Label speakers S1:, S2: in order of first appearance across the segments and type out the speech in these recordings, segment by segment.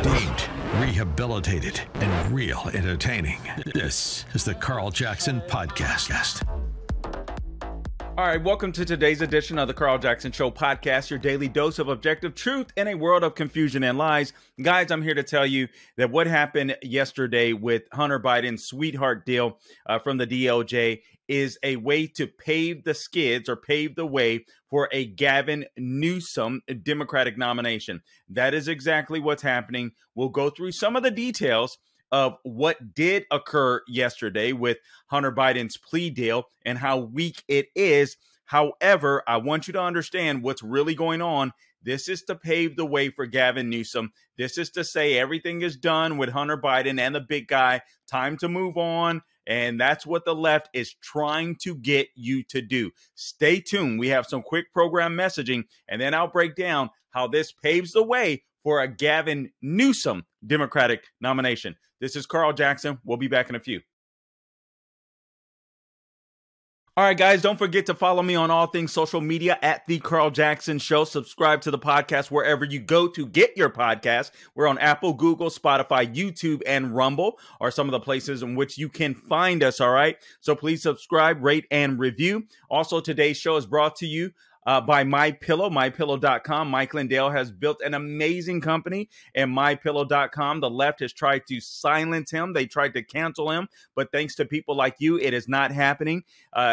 S1: redeemed, rehabilitated, and real entertaining. This is the Carl Jackson Podcast.
S2: All right, welcome to today's edition of the Carl Jackson Show podcast, your daily dose of objective truth in a world of confusion and lies. Guys, I'm here to tell you that what happened yesterday with Hunter Biden's sweetheart deal from the DOJ is a way to pave the skids or pave the way for a Gavin Newsom Democratic nomination. That is exactly what's happening. We'll go through some of the details of what did occur yesterday with Hunter Biden's plea deal and how weak it is. However, I want you to understand what's really going on. This is to pave the way for Gavin Newsom. This is to say everything is done with Hunter Biden and the big guy. Time to move on. And that's what the left is trying to get you to do. Stay tuned. We have some quick program messaging, and then I'll break down how this paves the way for a Gavin Newsom Democratic nomination. This is Carl Jackson. We'll be back in a few. All right, guys, don't forget to follow me on all things social media at The Carl Jackson Show. Subscribe to the podcast wherever you go to get your podcast. We're on Apple, Google, Spotify, YouTube, and Rumble are some of the places in which you can find us, all right? So please subscribe, rate, and review. Also, today's show is brought to you by MyPillow, MyPillow.com. Mike Lindell has built an amazing company at MyPillow.com. The left has tried to silence him. They tried to cancel him. But thanks to people like you, it is not happening.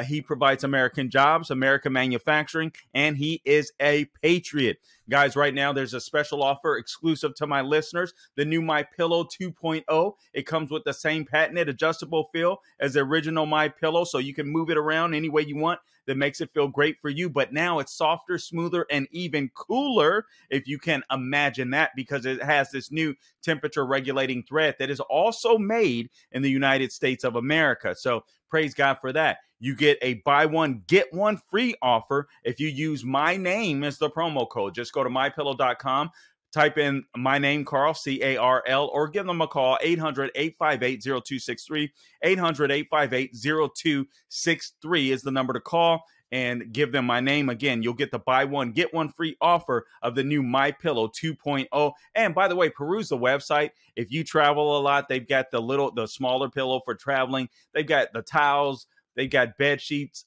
S2: He provides American jobs, American manufacturing, and he is a patriot. Guys, right now there's a special offer exclusive to my listeners. The new MyPillow 2.0. It comes with the same patented adjustable feel as the original MyPillow, so you can move it around any way you want. That makes it feel great for you, but now it's softer, smoother, and even cooler, if you can imagine that, because it has this new temperature regulating thread that is also made in the United States of America. So praise God for that. You get a buy one, get one free offer if you use my name as the promo code. Just go to mypillow.com. Type in my name, Carl, C-A-R-L, or give them a call, 800-858-0263. 800-858-0263 is the number to call, and give them my name. Again, you'll get the buy one, get one free offer of the new MyPillow 2.0. And by the way, peruse the website. If you travel a lot, they've got the smaller pillow for traveling. They've got the towels. They've got bed sheets.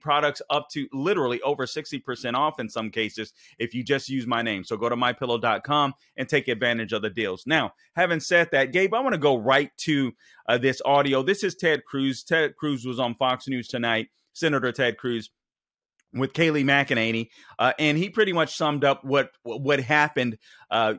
S2: Products up to literally over 60% off in some cases if you just use my name. So go to mypillow.com and take advantage of the deals. Now, having said that, Gabe, I want to go right to this audio. This is Ted Cruz. Ted Cruz was on Fox News tonight, Senator Ted Cruz, with Kayleigh McEnany, and he pretty much summed up what happened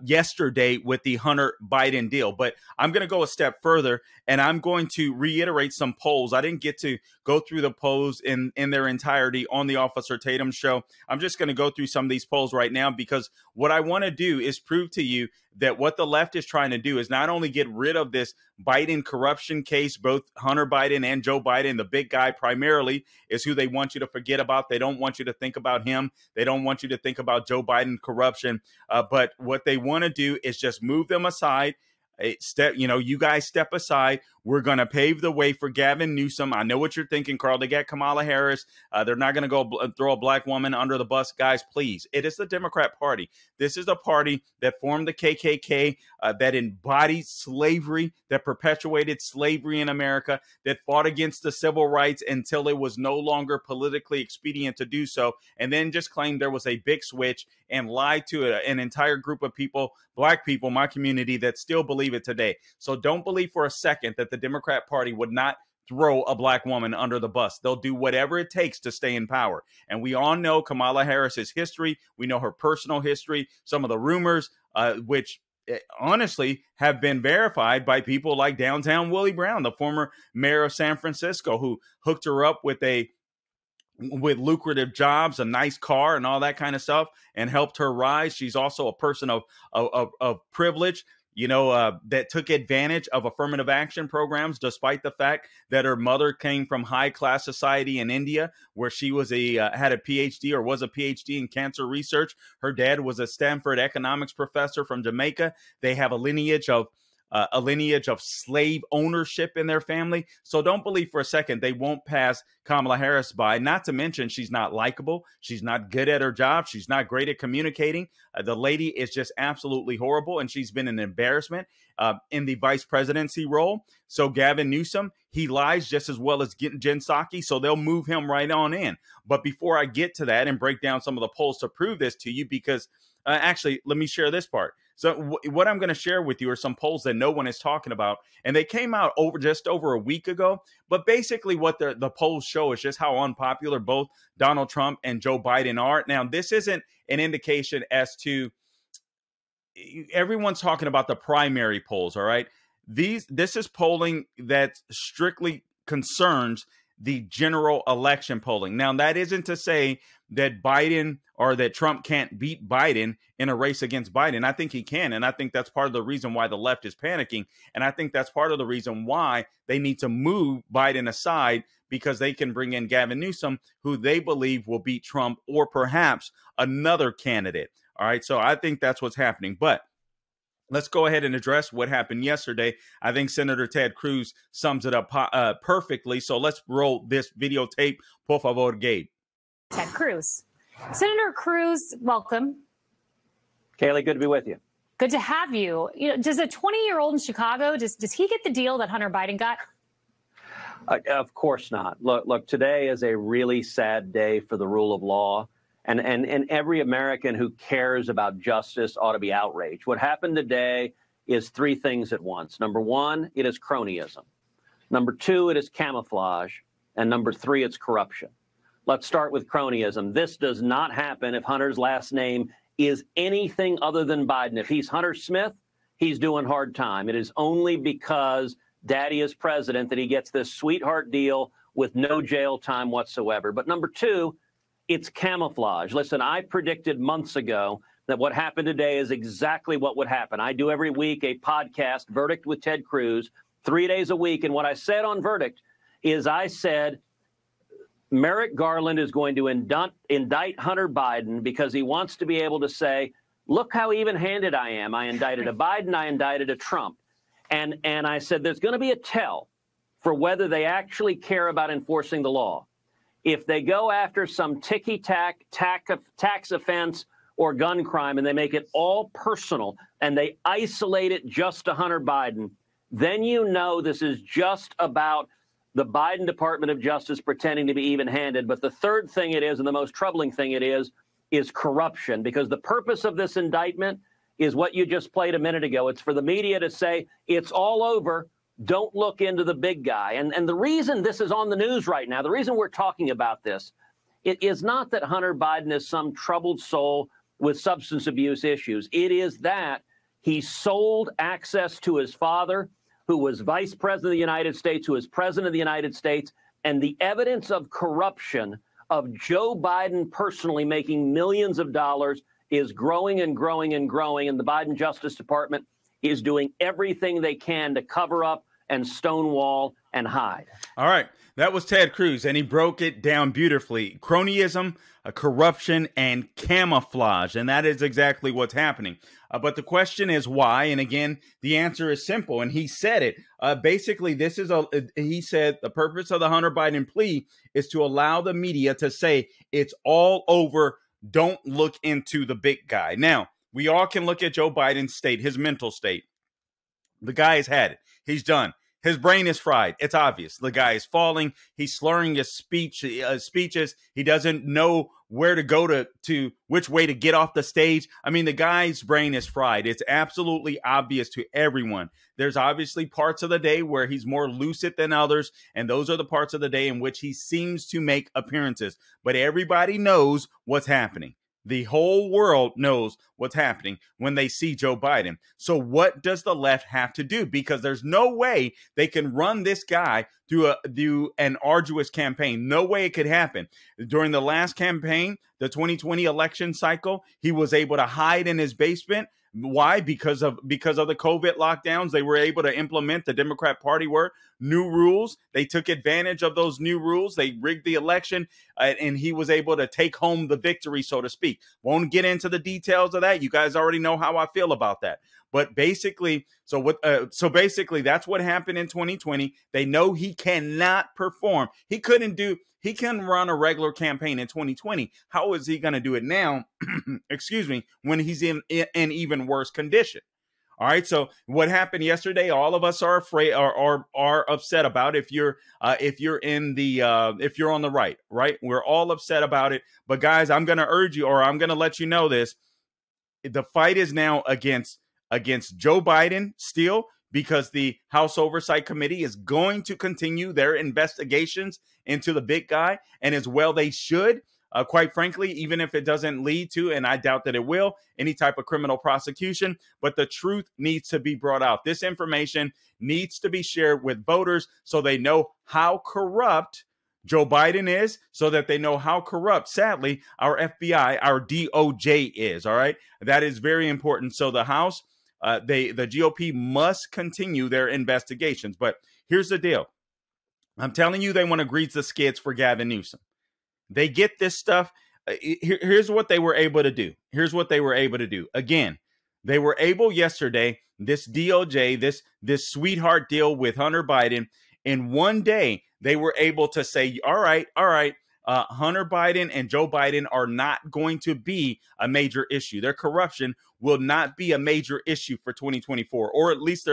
S2: yesterday with the Hunter Biden deal. But I'm going to go a step further, and I'm going to reiterate some polls. I didn't get to go through the polls in their entirety on the Officer Tatum show. I'm just going to go through some of these polls right now, because what I want to do is prove to you that what the left is trying to do is not only get rid of this Biden corruption case, both Hunter Biden and Joe Biden, the big guy primarily is who they want you to forget about. They don't want you to think about him. They don't want you to think about Joe Biden corruption. But what they want to do is just move them aside. You guys step aside. We're going to pave the way for Gavin Newsom. I know what you're thinking, Carl. They got Kamala Harris. They're not going to go throw a black woman under the bus. Guys, please. It is the Democrat Party. This is the party that formed the KKK, that embodied slavery, that perpetuated slavery in America, that fought against the civil rights until it was no longer politically expedient to do so, and then just claimed there was a big switch and lied to an entire group of people, black people, my community, that still believe it today. So don't believe for a second that the Democrat Party would not throw a black woman under the bus. They'll do whatever it takes to stay in power. And we all know Kamala Harris's history. We know her personal history, some of the rumors, which honestly have been verified by people like Downtown Willie Brown, the former mayor of San Francisco, who hooked her up with lucrative jobs, a nice car, and all that kind of stuff, and helped her rise. She's also a person of privilege, that took advantage of affirmative action programs, despite the fact that her mother came from high class society in India, where she was had a PhD or was a PhD in cancer research. Her dad was a Stanford economics professor from Jamaica. They have a lineage of a lineage of slave ownership in their family. So don't believe for a second they won't pass Kamala Harris by. Not to mention she's not likable. She's not good at her job. She's not great at communicating. The lady is just absolutely horrible, and she's been an embarrassment in the vice presidency role. So Gavin Newsom, he lies just as well as Jen Psaki, so they'll move him right on in. But before I get to that and break down some of the polls to prove this to you, because actually, let me share this part. So what I'm going to share with you are some polls that no one is talking about, and they came out just over a week ago. But basically what the polls show is just how unpopular both Donald Trump and Joe Biden are. Now, this isn't an indication as to everyone's talking about the primary polls, all right? This is polling that strictly concerns the general election polling. Now, that isn't to say that Biden or that Trump can't beat Biden in a race against Biden. I think he can, and I think that's part of the reason why the left is panicking, and I think that's part of the reason why they need to move Biden aside, because they can bring in Gavin Newsom, who they believe will beat Trump or perhaps another candidate. All right, so I think that's what's happening. But let's go ahead and address what happened yesterday. I think Senator Ted Cruz sums it up perfectly. So let's roll this videotape. Por favor, Gabe.
S3: Ted Cruz. Senator Cruz, welcome.
S4: Kaylee, good to be with you.
S3: Good to have you. Does a 20-year-old in Chicago, does he get the deal that Hunter Biden got?
S4: Of course not. Look, today is a really sad day for the rule of law. And every American who cares about justice ought to be outraged. What happened today is three things at once. Number one, it is cronyism. Number two, it is camouflage. And number three, it's corruption. Let's start with cronyism. This does not happen if Hunter's last name is anything other than Biden. If he's Hunter Smith, he's doing hard time. It is only because Daddy is president that he gets this sweetheart deal with no jail time whatsoever. But number two, it's camouflage. Listen, I predicted months ago that what happened today is exactly what would happen. I do every week a podcast, Verdict with Ted Cruz, 3 days a week. And what I said on Verdict is I said Merrick Garland is going to indict Hunter Biden because he wants to be able to say, look how even-handed I am. I indicted a Biden, I indicted a Trump. And I said there's going to be a tell for whether they actually care about enforcing the law. If they go after some ticky-tack tax offense or gun crime and they make it all personal and they isolate it just to Hunter Biden, then you know this is just about the Biden Department of Justice pretending to be even-handed. But the third thing it is, and the most troubling thing it is corruption, because the purpose of this indictment is what you just played a minute ago. It's for the media to say it's all over. Don't look into the big guy. And the reason this is on the news right now, the reason we're talking about this, it is not that Hunter Biden is some troubled soul with substance abuse issues. It is that he sold access to his father, who was vice president of the United States, who is president of the United States, and the evidence of corruption of Joe Biden personally making millions of dollars is growing and growing and growing. And the Biden Justice Department is doing everything they can to cover up and stonewall and hide.
S2: All right. That was Ted Cruz, and he broke it down beautifully. Cronyism, corruption, and camouflage. And that is exactly what's happening. But the question is why? And again, the answer is simple. And he said it. Basically, he said the purpose of the Hunter Biden plea is to allow the media to say it's all over. Don't look into the big guy. Now, we all can look at Joe Biden's state, his mental state. The guy has had it. He's done. His brain is fried. It's obvious. The guy is falling. He's slurring his speeches. He doesn't know where to go to which way to get off the stage. I mean, the guy's brain is fried. It's absolutely obvious to everyone. There's obviously parts of the day where he's more lucid than others, and those are the parts of the day in which he seems to make appearances. But everybody knows what's happening. The whole world knows what's happening when they see Joe Biden. So what does the left have to do? Because there's no way they can run this guy through an arduous campaign. No way it could happen. During the last campaign, the 2020 election cycle, he was able to hide in his basement Why? Because of the COVID lockdowns, they were able to implement, the Democrat Party were, new rules. They took advantage of those new rules. They rigged the election, and he was able to take home the victory, so to speak. Won't get into the details of that. You guys already know how I feel about that. But basically, so basically, that's what happened in 2020. They know he cannot perform. He can run a regular campaign in 2020. How is he going to do it now? Excuse me, when he's in even worse condition. All right. So what happened yesterday? All of us are afraid, are upset about. If you're on the right, we're all upset about it. But guys, I'm going to urge you, or I'm going to let you know this: the fight is now against Joe Biden still, because the House Oversight Committee is going to continue their investigations into the big guy, and as well they should. Quite frankly, even if it doesn't lead to, and I doubt that it will, any type of criminal prosecution, but the truth needs to be brought out. This information needs to be shared with voters so they know how corrupt Joe Biden is, so that they know how corrupt, sadly, our FBI, our DOJ is. All right. That is very important. So the House, the GOP must continue their investigations. But here's the deal. I'm telling you, they want to grease the skids for Gavin Newsom. They get this stuff. Here's what they were able to do. Again, they were able yesterday, this DOJ, this sweetheart deal with Hunter Biden, in one day, they were able to say, all right, Hunter Biden and Joe Biden are not going to be a major issue. Their corruption will not be a major issue for 2024, or at least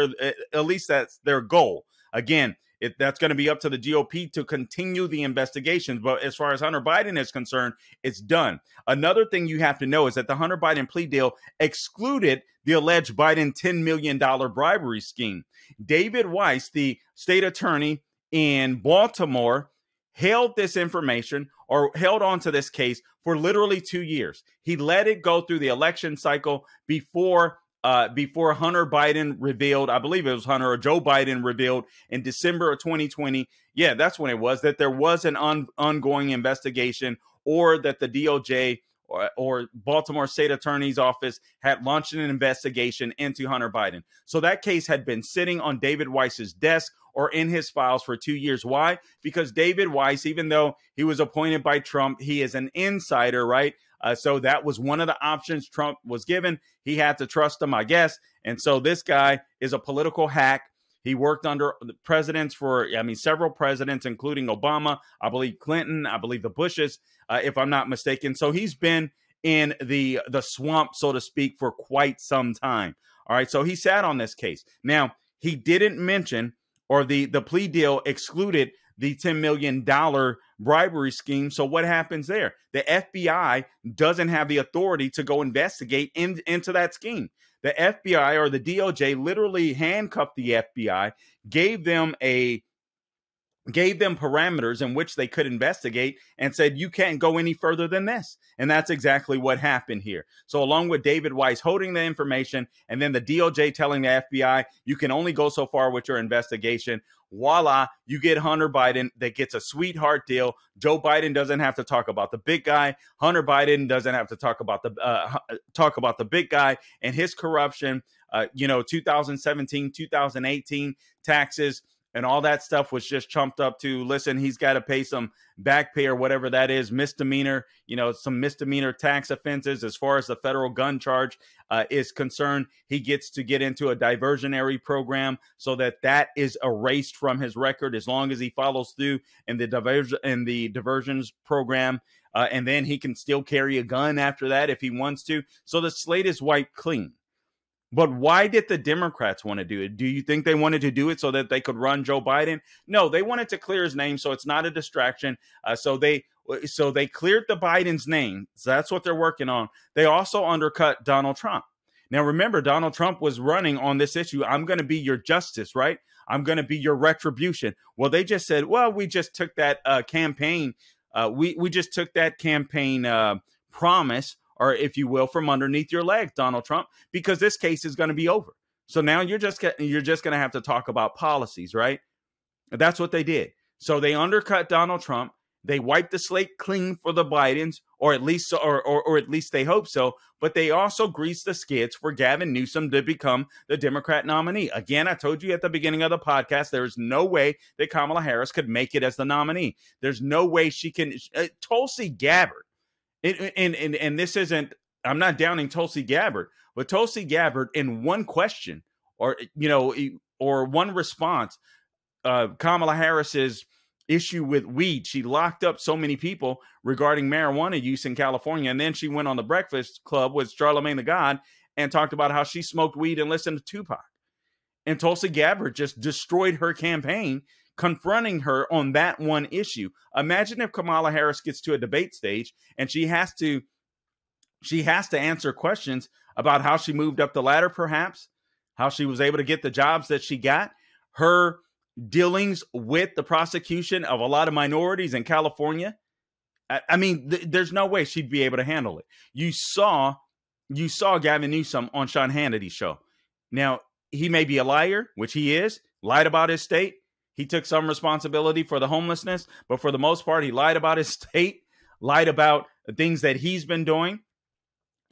S2: that's their goal. Again, that's going to be up to the GOP to continue the investigations. But as far as Hunter Biden is concerned, it's done. Another thing you have to know is that the Hunter Biden plea deal excluded the alleged Biden $10 million bribery scheme. David Weiss, the state attorney in Baltimore, held this information, or held on to this case, for literally 2 years. He let it go through the election cycle before Hunter Biden revealed, I believe it was Hunter or Joe Biden revealed in December of 2020. Yeah, that's when it was, that there was an ongoing investigation, or that the DOJ or Baltimore State Attorney's Office had launched an investigation into Hunter Biden. So that case had been sitting on David Weiss's desk, or in his files, for 2 years. Why? Because David Weiss, even though he was appointed by Trump, he is an insider, right? So that was one of the options Trump was given. He had to trust him, I guess. And so this guy is a political hack. He worked under presidents several presidents, including Obama, I believe Clinton, I believe the Bushes, if I'm not mistaken. So he's been in the swamp, so to speak, for quite some time. All right. So he sat on this case. Now, he didn't mention, or the plea deal excluded the $10 million bribery scheme. So what happens there? The FBI doesn't have the authority to go investigate into that scheme. The FBI, or the DOJ, literally handcuffed the FBI, gave them parameters in which they could investigate, and said, you can't go any further than this. And that's exactly what happened here. So along with David Weiss holding the information, and then the DOJ telling the FBI, you can only go so far with your investigation, voila, you get Hunter Biden that gets a sweetheart deal. Joe Biden doesn't have to talk about the big guy. Hunter Biden doesn't have to talk about the big guy and his corruption. 2017, 2018 taxes and all that stuff was just chumped up to, listen, he's got to pay some back pay, or whatever that is, misdemeanor, some misdemeanor tax offenses. As far as the federal gun charge is concerned, he gets to get into a diversionary program so that is erased from his record as long as he follows through in the diversions program. And then he can still carry a gun after that if he wants to. So the slate is wiped clean. But why did the Democrats want to do it? Do you think they wanted to do it so that they could run Joe Biden? No, they wanted to clear his name so it's not a distraction. So they cleared the Biden's name. So that's what they're working on. They also undercut Donald Trump. Now, remember, Donald Trump was running on this issue. I'm going to be your justice, right? I'm going to be your retribution. Well, they just said, well, we just took that campaign. We just took that campaign promise, or if you will, from underneath your legs, Donald Trump, because this case is going to be over. So now you're just going to have to talk about policies, right? That's what they did. So they undercut Donald Trump. They wiped the slate clean for the Bidens, or at least they hope so. But they also grease the skids for Gavin Newsom to become the Democrat nominee. Again, I told you at the beginning of the podcast, there is no way that Kamala Harris could make it as the nominee. There's no way she can. Tulsi Gabbard, and this isn't. I'm not downing Tulsi Gabbard, but Tulsi Gabbard, in one question or one response, Kamala Harris's issue with weed. She locked up so many people regarding marijuana use in California. And then she went on the Breakfast Club with Charlamagne the God and talked about how she smoked weed and listened to Tupac. And Tulsi Gabbard just destroyed her campaign, confronting her on that one issue. Imagine if Kamala Harris gets to a debate stage and she has to answer questions about how she moved up the ladder, perhaps, how she was able to get the jobs that she got, her dealings with the prosecution of a lot of minorities in California. I mean, there's no way she'd be able to handle it. You saw Gavin Newsom on Sean Hannity's show. Now, he may be a liar, which he is, lied about his state. He took some responsibility for the homelessness, but for the most part, he lied about his state, lied about things that he's been doing,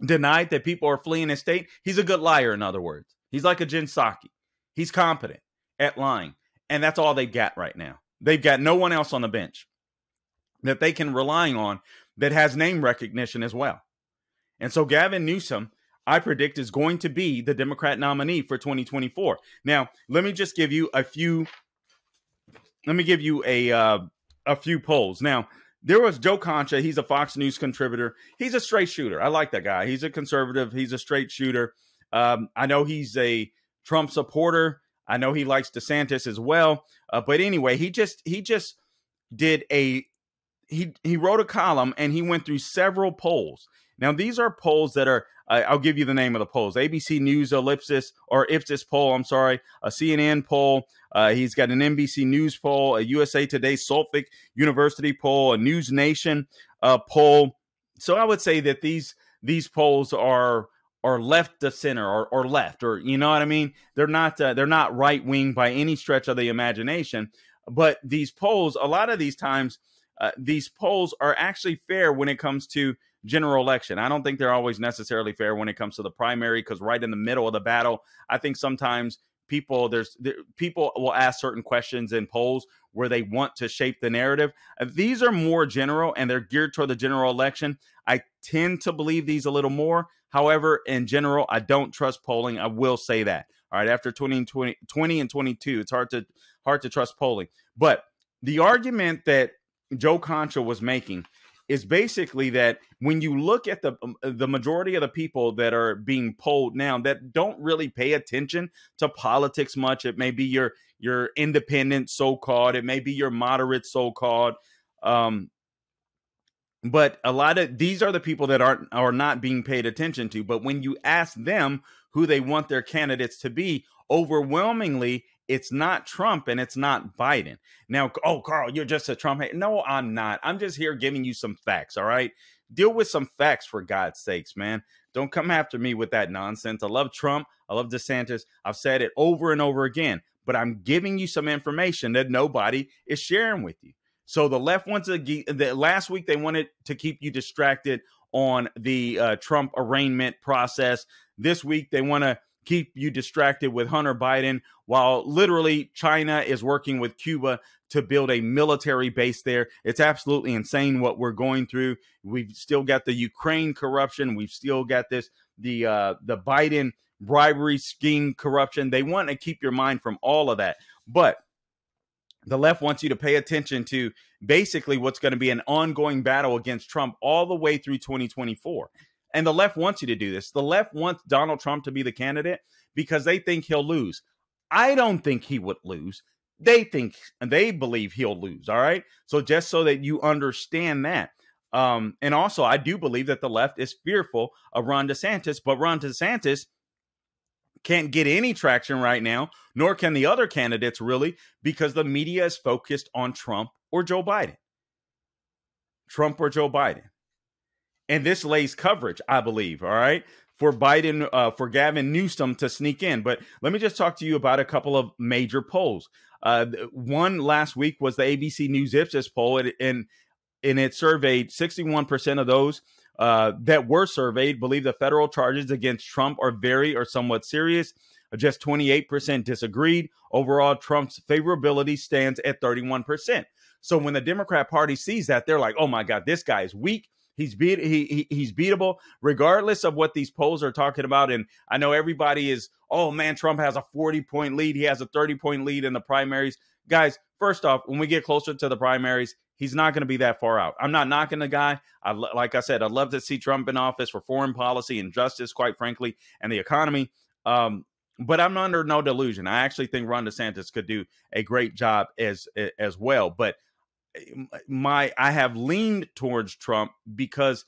S2: denied that people are fleeing his state. He's a good liar, in other words. He's like a Jen Psaki. He's competent at lying. And that's all they've got right now. They've got no one else on the bench that they can rely on that has name recognition as well. And so Gavin Newsom, I predict, is going to be the Democrat nominee for 2024. Now, let me just give you a few. Let me give you a few polls. Now, there was Joe Concha. He's a Fox News contributor. He's a straight shooter. I like that guy. He's a conservative. He's a straight shooter. I know he's a Trump supporter. I know he likes DeSantis as well. But anyway, he wrote a column and he went through several polls. Now, these are polls that are, I'll give you the name of the polls. ABC News Ipsos poll, I'm sorry, a CNN poll. He's got an NBC News poll, a USA Today Suffolk University poll, a News Nation poll. So I would say that these polls are left to center or left, or you know what I mean? They're not right wing by any stretch of the imagination. But these polls, a lot of these times, these polls are actually fair when it comes to general election. I don't think they're always necessarily fair when it comes to the primary, because right in the middle of the battle, I think sometimes people will ask certain questions in polls where they want to shape the narrative. These are more general and they're geared toward the general election. I tend to believe these a little more. However, in general, I don't trust polling. I will say that. All right, after 20 and 22, it's hard to trust polling. But the argument that Joe Concha was making is basically that when you look at the majority of the people that are being polled now that don't really pay attention to politics much, it may be your independent so-called, it may be your moderate so-called, but a lot of these are the people that are not being paid attention to. But when you ask them who they want their candidates to be, overwhelmingly, it's not Trump and it's not Biden. Now, oh, Carl, you're just a Trump hater. No, I'm not. I'm just here giving you some facts, all right? Deal with some facts, for God's sakes, man. Don't come after me with that nonsense. I love Trump. I love DeSantis. I've said it over and over again, but I'm giving you some information that nobody is sharing with you. So the left wants last week they wanted to keep you distracted on the Trump arraignment process. This week they want to keep you distracted with Hunter Biden, while literally China is working with Cuba to build a military base there. It's absolutely insane what we're going through. We've still got the Ukraine corruption. We've still got the Biden bribery scheme corruption. They want to keep your mind from all of that. But the left wants you to pay attention to basically what's going to be an ongoing battle against Trump all the way through 2024. And the left wants you to do this. The left wants Donald Trump to be the candidate because they think he'll lose. I don't think he would lose. They believe he'll lose. All right. So just so that you understand that. And also, I do believe that the left is fearful of Ron DeSantis, but Ron DeSantis can't get any traction right now, nor can the other candidates really, because the media is focused on Trump or Joe Biden. Trump or Joe Biden. And this lays coverage, I believe, all right, for Biden, for Gavin Newsom to sneak in. But let me just talk to you about a couple of major polls. One last week was the ABC News Ipsos poll, and and it surveyed 61% of those that were surveyed believe the federal charges against Trump are very or somewhat serious. Just 28% disagreed. Overall, Trump's favorability stands at 31%. So when the Democrat Party sees that, they're like, oh my God, this guy is weak. He's beatable, regardless of what these polls are talking about. And I know everybody is, oh man, Trump has a 40-point lead. He has a 30-point lead in the primaries. Guys, first off, when we get closer to the primaries, he's not going to be that far out. I'm not knocking the guy. Like I said, I'd love to see Trump in office for foreign policy and justice, quite frankly, and the economy. But I'm under no delusion. I actually think Ron DeSantis could do a great job as well. But I have leaned towards Trump because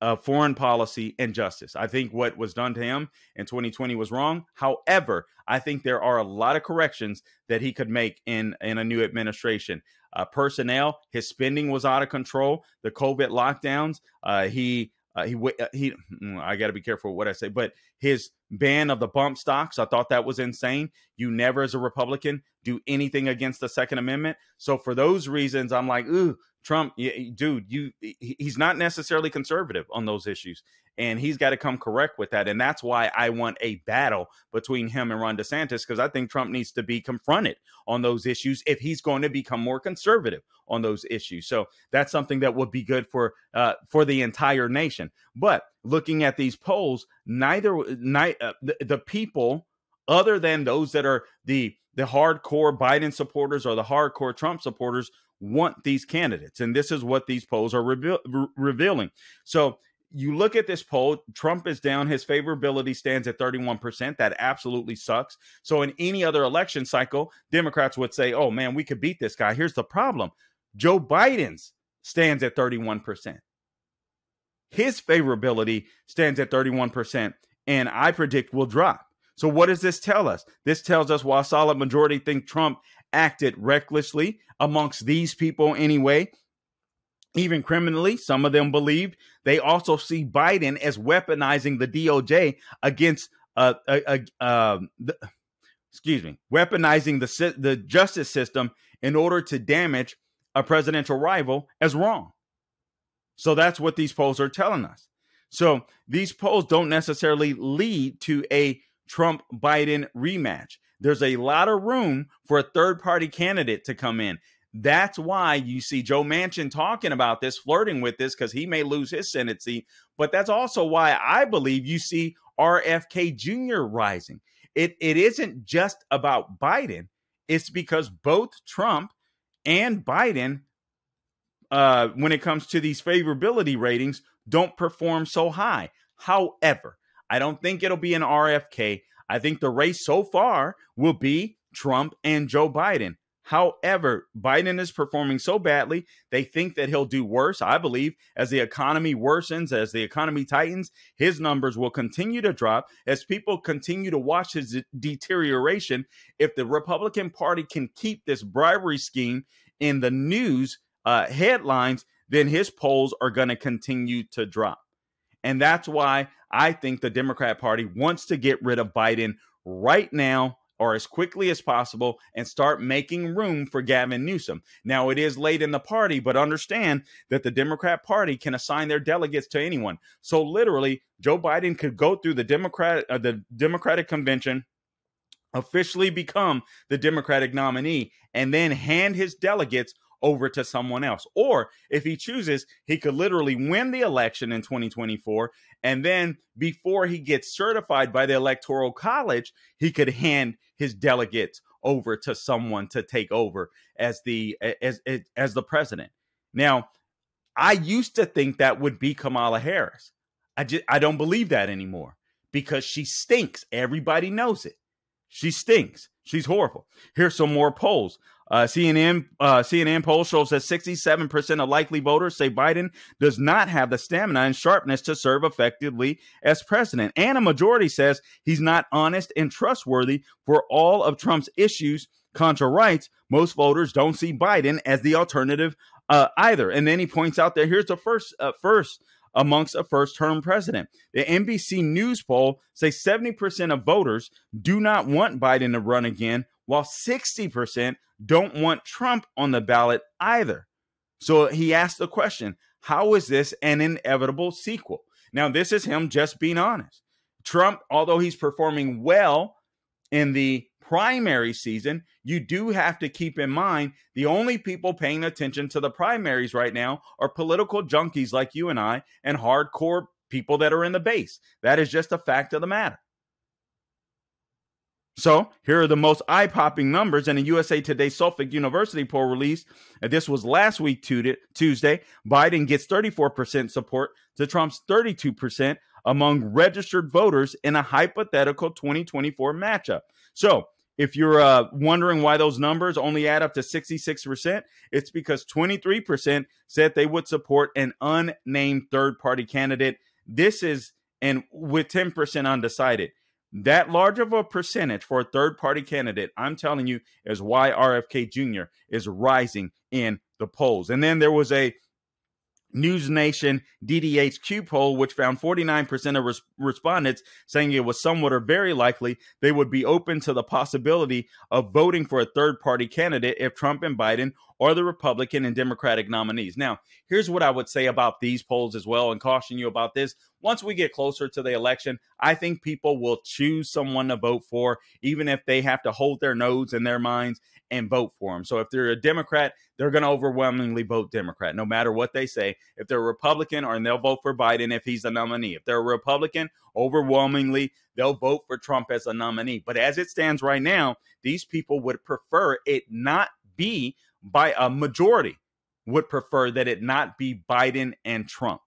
S2: of foreign policy and justice. I think what was done to him in 2020 was wrong. However, I think there are a lot of corrections that he could make in a new administration. Personnel, his spending was out of control. The COVID lockdowns, I got to be careful what I say, but his ban of the bump stocks, I thought that was insane. You never, as a Republican, do anything against the Second Amendment. So for those reasons, I'm like, ooh, Trump, dude, he's not necessarily conservative on those issues, and he's got to come correct with that. And that's why I want a battle between him and Ron DeSantis, because I think Trump needs to be confronted on those issues if he's going to become more conservative on those issues. So that's something that would be good for the entire nation. But looking at these polls, the people, other than those that are the hardcore Biden supporters or the hardcore Trump supporters, want these candidates. And this is what these polls are revealing. So you look at this poll, Trump is down. His favorability stands at 31%. That absolutely sucks. So in any other election cycle, Democrats would say, oh man, we could beat this guy. Here's the problem. Joe Biden's stands at 31%. His favorability stands at 31%, and I predict will drop. So what does this tell us? This tells us while a solid majority think Trump acted recklessly amongst these people anyway, even criminally, some of them believed, they also see Biden as weaponizing the DOJ against weaponizing the justice system in order to damage a presidential rival as wrong. So that's what these polls are telling us. So these polls don't necessarily lead to a Trump-Biden rematch. There's a lot of room for a third-party candidate to come in. That's why you see Joe Manchin talking about this, flirting with this, because he may lose his Senate seat. But that's also why I believe you see RFK Jr. rising. It isn't just about Biden. It's because both Trump and Biden, when it comes to these favorability ratings, don't perform so high. However, I don't think it'll be an RFK. I think the race so far will be Trump and Joe Biden. However, Biden is performing so badly, they think that he'll do worse. I believe as the economy worsens, as the economy tightens, his numbers will continue to drop as people continue to watch his deterioration. If the Republican Party can keep this bribery scheme in the news headlines, then his polls are going to continue to drop. And that's why I think the Democrat Party wants to get rid of Biden right now, or as quickly as possible, and start making room for Gavin Newsom. Now, it is late in the party, but understand that the Democrat Party can assign their delegates to anyone. So literally, Joe Biden could go through the Democratic convention, officially become the Democratic nominee, and then hand his delegates over to someone else. Or if he chooses, he could literally win the election in 2024. And then before he gets certified by the Electoral College, he could hand his delegates over to someone to take over as the president. Now, I used to think that would be Kamala Harris. I don't believe that anymore because she stinks. Everybody knows it. She stinks. She's horrible. Here's some more polls. CNN poll shows that 67% of likely voters say Biden does not have the stamina and sharpness to serve effectively as president. And a majority says he's not honest and trustworthy for all of Trump's issues. Contra writes, most voters don't see Biden as the alternative either. And then he points out that here's the first amongst a first-term president. The NBC News poll says 70% of voters do not want Biden to run again, while 60% don't want Trump on the ballot either. So he asked the question, how is this an inevitable sequel? Now, this is him just being honest. Trump, although he's performing well in the primary season, you do have to keep in mind the only people paying attention to the primaries right now are political junkies like you and I and hardcore people that are in the base. That is just a fact of the matter. So here are the most eye-popping numbers in a USA Today Suffolk University poll released. This was last week, Tuesday. Biden gets 34% support to Trump's 32% among registered voters in a hypothetical 2024 matchup. So if you're wondering why those numbers only add up to 66%, it's because 23% said they would support an unnamed third-party candidate. This is, and with 10% undecided. That large of a percentage for a third-party candidate, I'm telling you, is why RFK Jr. is rising in the polls. And then there was a News Nation DDHQ poll, which found 49% of respondents saying it was somewhat or very likely they would be open to the possibility of voting for a third-party candidate if Trump and Biden are the Republican and Democratic nominees. Now, here's what I would say about these polls as well and caution you about this. Once we get closer to the election, I think people will choose someone to vote for, even if they have to hold their nose in their minds and vote for them. So if they're a Democrat, they're going to overwhelmingly vote Democrat, no matter what they say. If they're a Republican, or they'll vote for Biden if he's the nominee. If they're a Republican, overwhelmingly, they'll vote for Trump as a nominee. But as it stands right now, these people would prefer it not be by a majority, would prefer that it not be Biden and Trump,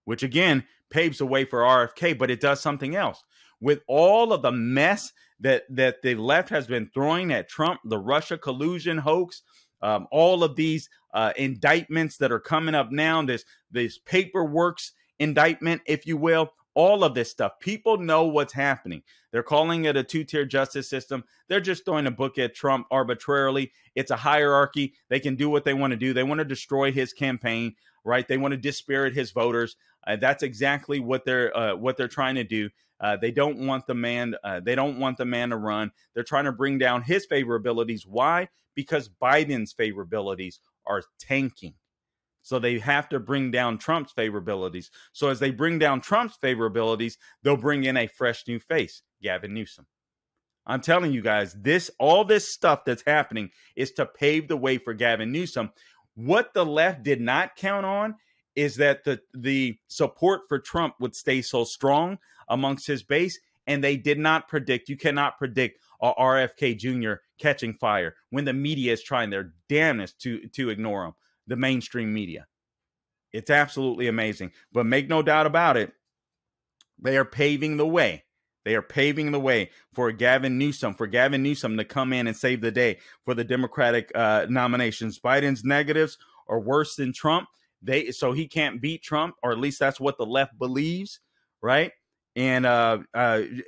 S2: which again paves the way for RFK, but it does something else. With all of the mess that the left has been throwing at Trump, the Russia collusion hoax, all of these indictments that are coming up now, this paperwork's indictment, if you will, all of this stuff. People know what's happening. They're calling it a two-tier justice system. They're just throwing a book at Trump arbitrarily. It's a hierarchy. They can do what they want to do. They want to destroy his campaign, right? They want to dispirit his voters. That's exactly what they're trying to do. They don't want the man. They don't want the man to run. They're trying to bring down his favorabilities. Why? Because Biden's favorabilities are tanking. So they have to bring down Trump's favorabilities. So as they bring down Trump's favorabilities, they'll bring in a fresh new face, Gavin Newsom. I'm telling you guys, all this stuff that's happening is to pave the way for Gavin Newsom. What the left did not count on is that the support for Trump would stay so strong amongst his base, and they did not predict. You cannot predict RFK Jr. catching fire when the media is trying their damnedest to ignore him. The mainstream media. It's absolutely amazing. But make no doubt about it, they are paving the way. They are paving the way for Gavin Newsom to come in and save the day for the Democratic nominations. Biden's negatives are worse than Trump. So he can't beat Trump, or at least that's what the left believes, right? And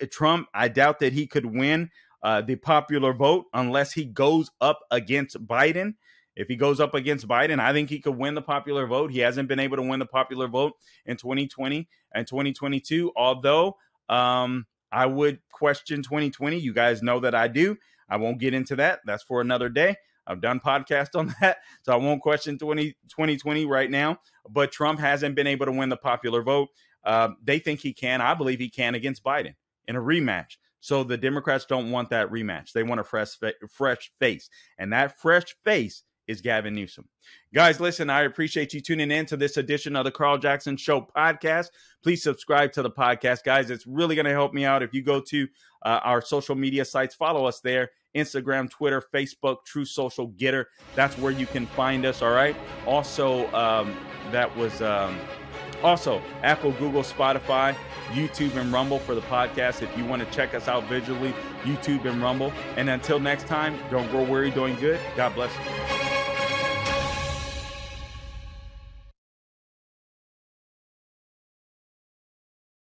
S2: Trump, I doubt that he could win the popular vote unless he goes up against Biden. If he goes up against Biden, I think he could win the popular vote. He hasn't been able to win the popular vote in 2020 and 2022, although I would question 2020. You guys know that I do. I won't get into that. That's for another day. I've done podcasts on that, so I won't question 2020 right now. But Trump hasn't been able to win the popular vote. They think he can. I believe he can against Biden in a rematch. So the Democrats don't want that rematch. They want a fresh face. And that fresh face is Gavin Newsom. Guys, listen, I appreciate you tuning in to this edition of the Carl Jackson Show podcast. Please subscribe to the podcast, guys. It's really going to help me out. If you go to our social media sites, follow us there. Instagram, Twitter, Facebook, True Social, Getter. That's where you can find us, all right? Also, also Apple, Google, Spotify, YouTube, and Rumble for the podcast. If you want to check us out visually, YouTube and Rumble. And until next time, don't grow weary doing good. God bless you.